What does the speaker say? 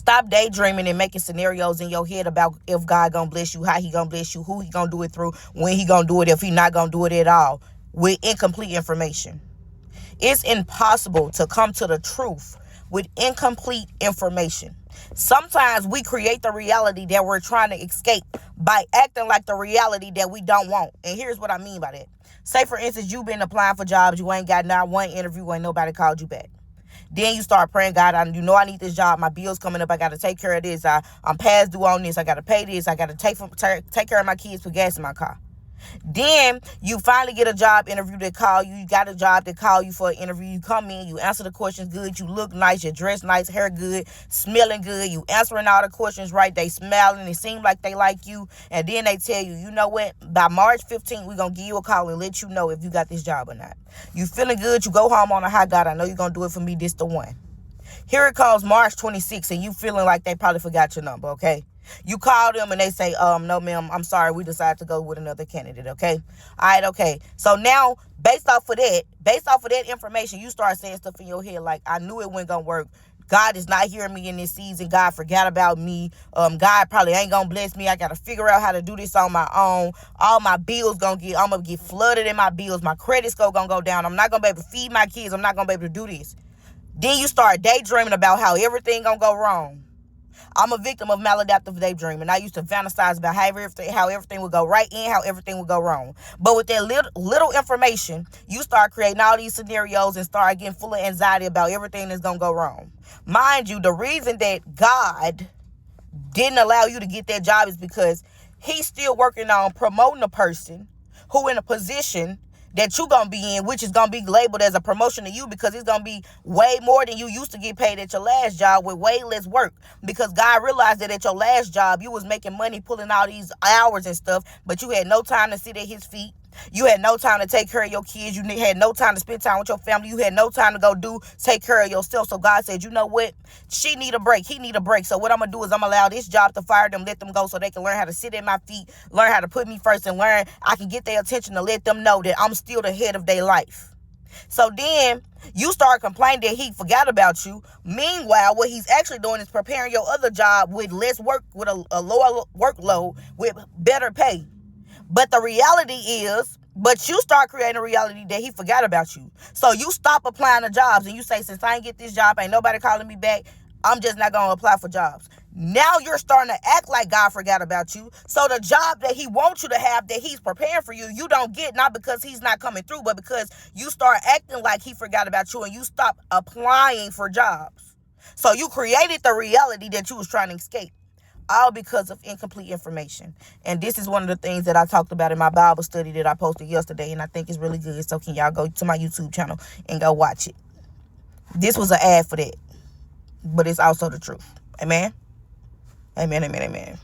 Stop daydreaming and making scenarios in your head about if God gonna bless you, how he gonna bless you, who he gonna do it through, when he gonna do it, if he not gonna do it at all, with incomplete information. It's impossible to come to the truth with incomplete information. Sometimes we create the reality that we're trying to escape by acting like the reality that we don't want. And here's what I mean by that. Say, for instance, you've been applying for jobs. You ain't got not one interview. Ain't nobody called you back. Then you start praying, God, I need this job. My bill's coming up. I got to take care of this. I'm past due on this. I got to pay this. I got to take care of my kids, put gas in my car. Then you finally get a job interview that call you. You got a job that call you for an interview. You come in, you answer the questions good. You look nice. You dress nice, hair good, smelling good. You answering all the questions right. They smiling. It seem like they like you. And then they tell you, you know what? By March 15th, we're going to give you a call and let you know if you got this job or not. You feeling good. You go home on a high. God, I know you're going to do it for me. This the one. Here it comes March 26th and you feeling like they probably forgot your number, okay? You call them and they say, no, ma'am, I'm sorry. We decided to go with another candidate, okay? All right, okay. So now, based off of that information, you start saying stuff in your head like, I knew it wasn't going to work. God is not hearing me in this season. God forgot about me. God probably ain't going to bless me. I got to figure out how to do this on my own. All my bills I'm going to get flooded in my bills. My credit score going to go down. I'm not going to be able to feed my kids. I'm not going to be able to do this. Then you start daydreaming about how everything going to go wrong. I'm a victim of maladaptive daydreaming. I used to fantasize about how everything would go right and how everything would go wrong. But with that little information, you start creating all these scenarios and start getting full of anxiety about everything that's going to go wrong. Mind you, the reason that God didn't allow you to get that job is because he's still working on promoting a person who in a position that you're going to be in, which is going to be labeled as a promotion to you because it's going to be way more than you used to get paid at your last job with way less work. Because God realized that at your last job, you was making money pulling all these hours and stuff, but you had no time to sit at his feet. You had no time to take care of your kids. You had no time to spend time with your family. You had no time to take care of yourself. So God said, you know what? She need a break. He need a break. So what I'm going to do is I'm going to allow this job to fire them, let them go so they can learn how to sit at my feet, learn how to put me first, and learn I can get their attention to let them know that I'm still the head of their life. So then you start complaining that he forgot about you. Meanwhile, what he's actually doing is preparing your other job with less work, with a lower workload, with better pay. But the reality is, you start creating a reality that he forgot about you. So you stop applying to jobs and you say, since I ain't get this job, ain't nobody calling me back, I'm just not going to apply for jobs. Now you're starting to act like God forgot about you. So the job that he wants you to have, that he's preparing for you, you don't get, not because he's not coming through, but because you start acting like he forgot about you and you stop applying for jobs. So you created the reality that you was trying to escape. All because of incomplete information. And this is one of the things that I talked about in my Bible study that I posted yesterday, and I think it's really good. So can y'all go to my YouTube channel and go watch it. This was an ad for that, but it's also the truth. Amen? Amen, amen, amen.